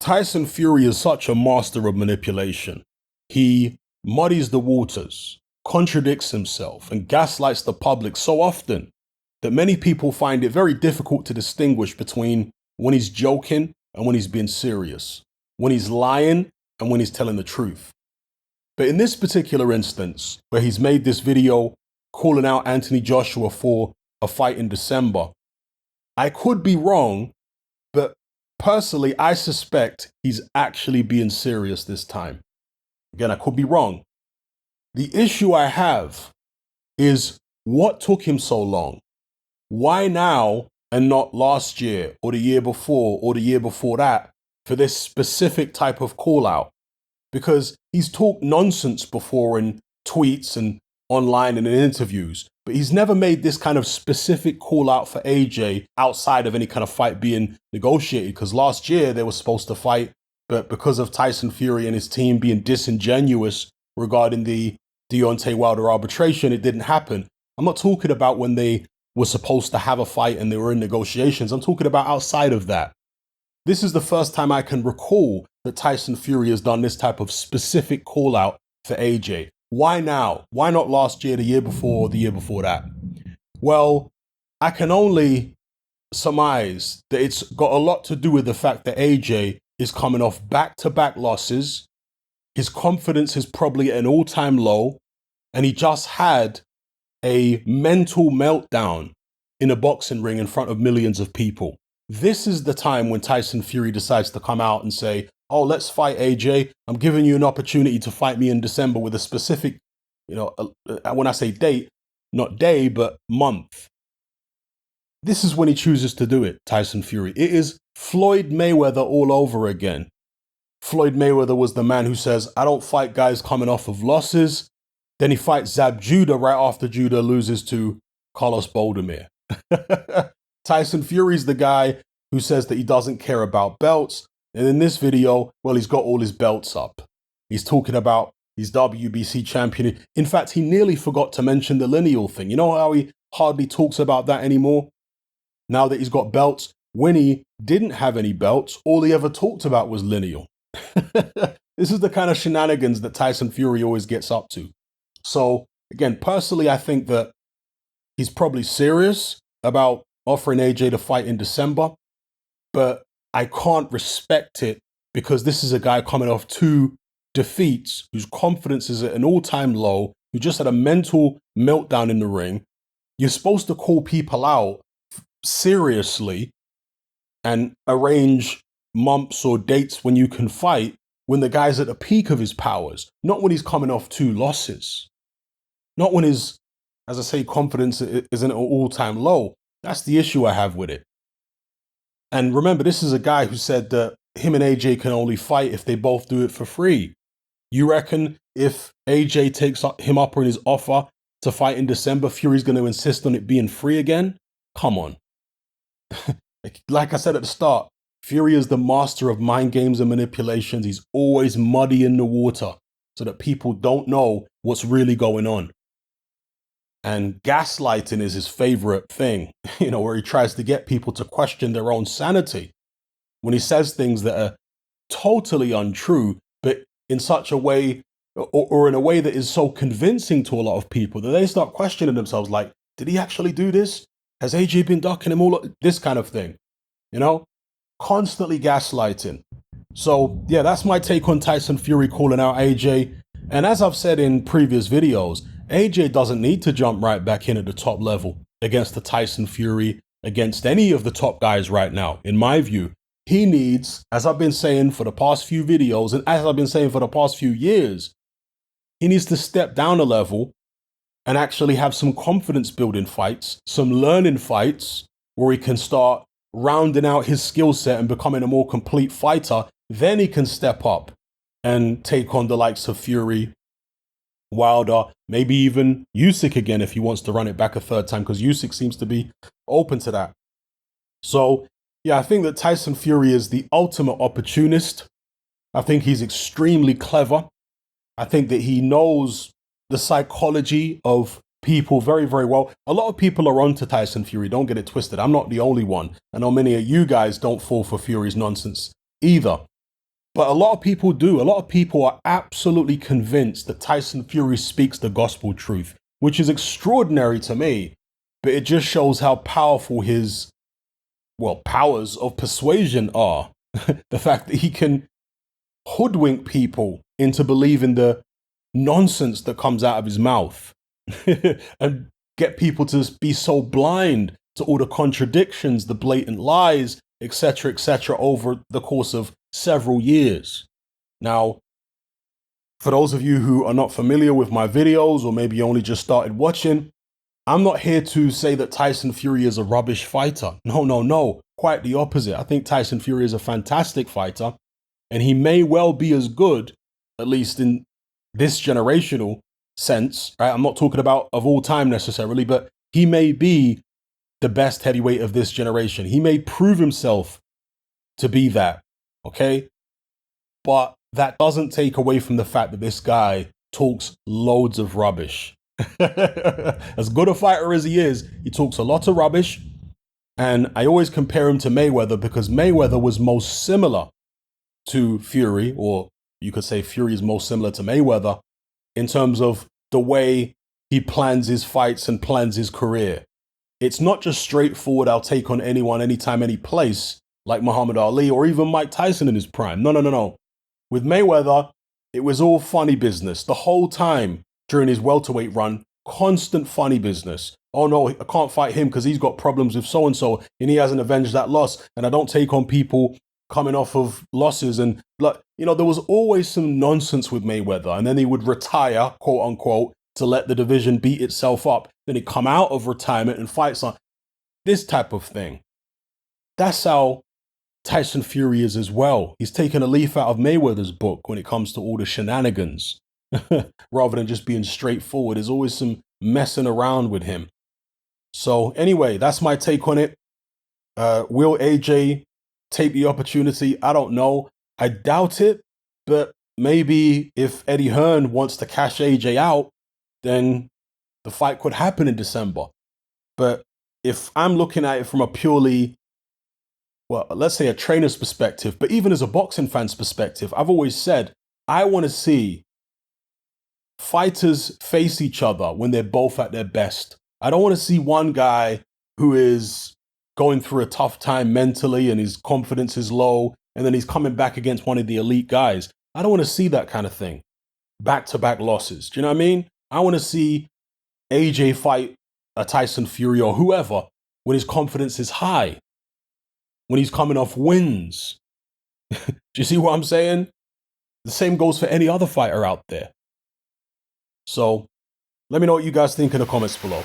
Tyson Fury is such a master of manipulation. He muddies the waters, contradicts himself, and gaslights the public so often that many people find it very difficult to distinguish between when he's joking and when he's being serious, when he's lying and when he's telling the truth. But in this particular instance, where he's made this video calling out Anthony Joshua for a fight in December, I could be wrong, but personally, I suspect he's actually being serious this time. Again, I could be wrong. The issue I have is what took him so long? Why now and not last year or the year before or the year before that for this specific type of call out? Because he's talked nonsense before in tweets and online and in interviews, but he's never made this kind of specific call out for AJ outside of any kind of fight being negotiated. Because last year they were supposed to fight, but because of Tyson Fury and his team being disingenuous regarding the Deontay Wilder arbitration, it didn't happen. I'm not talking about when they were supposed to have a fight and they were in negotiations. I'm talking about outside of that. This is the first time I can recall that Tyson Fury has done this type of specific call out for AJ. Why now? Why not last year, the year before, or the year before that? Well, I can only surmise that it's got a lot to do with the fact that AJ is coming off back-to-back losses. His confidence is probably at an all-time low, and he just had a mental meltdown in a boxing ring in front of millions of people. This is the time when Tyson Fury decides to come out and say, oh, let's fight AJ. I'm giving you an opportunity to fight me in December with a specific, when I say date, not day, but month. This is when he chooses to do it, Tyson Fury. It is Floyd Mayweather all over again. Floyd Mayweather was the man who says, I don't fight guys coming off of losses. Then he fights Zab Judah right after Judah loses to Carlos Boldemir. Tyson Fury's the guy who says that he doesn't care about belts. And in this video, well, he's got all his belts up. He's talking about his WBC champion. In fact, he nearly forgot to mention the lineal thing. You know how he hardly talks about that anymore? Now that he's got belts, when he didn't have any belts, all he ever talked about was lineal. This is the kind of shenanigans that Tyson Fury always gets up to. So again, personally, I think that he's probably serious about offering AJ to fight in December, but I can't respect it because this is a guy coming off 2 defeats, whose confidence is at an all-time low, who just had a mental meltdown in the ring. You're supposed to call people out seriously and arrange months or dates when you can fight when the guy's at the peak of his powers, not when he's coming off 2 losses. Not when his, as I say, confidence is at an all-time low. That's the issue I have with it. And remember, this is a guy who said that him and AJ can only fight if they both do it for free. You reckon if AJ takes him up on his offer to fight in December, Fury's going to insist on it being free again? Come on. Like I said at the start, Fury is the master of mind games and manipulations. He's always muddying the water so that people don't know what's really going on. And gaslighting is his favorite thing, where he tries to get people to question their own sanity when he says things that are totally untrue, but in such a way or in a way that is so convincing to a lot of people that they start questioning themselves like, did he actually do this? Has AJ been ducking him all? This kind of thing, constantly gaslighting. So yeah, that's my take on Tyson Fury calling out AJ. And as I've said in previous videos, AJ doesn't need to jump right back in at the top level against the Tyson Fury, against any of the top guys right now. In my view, he needs, as I've been saying for the past few videos, and as I've been saying for the past few years, he needs to step down a level and actually have some confidence building fights, some learning fights where he can start rounding out his skill set and becoming a more complete fighter. Then he can step up and take on the likes of Fury, Wilder, maybe even Usyk again if he wants to run it back a third time, because Usyk seems to be open to that. So yeah, I think that Tyson Fury is the ultimate opportunist. I think he's extremely clever. I think that he knows the psychology of people very, very well. A lot of people are onto Tyson Fury, don't get it twisted. I'm not the only one. I know many of you guys don't fall for Fury's nonsense either. But a lot of people do. A lot of people are absolutely convinced that Tyson Fury speaks the gospel truth, which is extraordinary to me. But it just shows how powerful his, well, powers of persuasion are. The fact that he can hoodwink people into believing the nonsense that comes out of his mouth and get people to be so blind to all the contradictions, the blatant lies, etc., over the course of several years. Now, for those of you who are not familiar with my videos, or maybe you only just started watching, I'm not here to say that Tyson Fury is a rubbish fighter. No, no, no. Quite the opposite. I think Tyson Fury is a fantastic fighter, and he may well be as good, at least in this generational sense, right? I'm not talking about of all time necessarily, but he may be the best heavyweight of this generation. He may prove himself to be that, okay? But that doesn't take away from the fact that this guy talks loads of rubbish. As good a fighter as he is, he talks a lot of rubbish. And I always compare him to Mayweather because Mayweather was most similar to Fury, or you could say Fury is most similar to Mayweather in terms of the way he plans his fights and plans his career. It's not just straightforward, I'll take on anyone, anytime, any place, like Muhammad Ali or even Mike Tyson in his prime. No, no, no, no. With Mayweather, it was all funny business. The whole time during his welterweight run, constant funny business. Oh no, I can't fight him because he's got problems with so-and-so and he hasn't avenged that loss. And I don't take on people coming off of losses. And, there was always some nonsense with Mayweather. And then he would retire, quote unquote, to let the division beat itself up. Then he'd come out of retirement and fight some. This type of thing. That's how Tyson Fury is as well. He's taken a leaf out of Mayweather's book when it comes to all the shenanigans. Rather than just being straightforward, there's always some messing around with him. So anyway, that's my take on it. Will AJ take the opportunity? I don't know. I doubt it, but maybe if Eddie Hearn wants to cash AJ out, then the fight could happen in December. But if I'm looking at it from a purely, well, let's say a trainer's perspective, but even as a boxing fan's perspective, I've always said, I want to see fighters face each other when they're both at their best. I don't want to see one guy who is going through a tough time mentally and his confidence is low, and then he's coming back against one of the elite guys. I don't want to see that kind of thing. Back-to-back losses. Do you know what I mean? I want to see AJ fight a Tyson Fury or whoever when his confidence is high, when he's coming off wins. Do you see what I'm saying? The same goes for any other fighter out there. So let me know what you guys think in the comments below.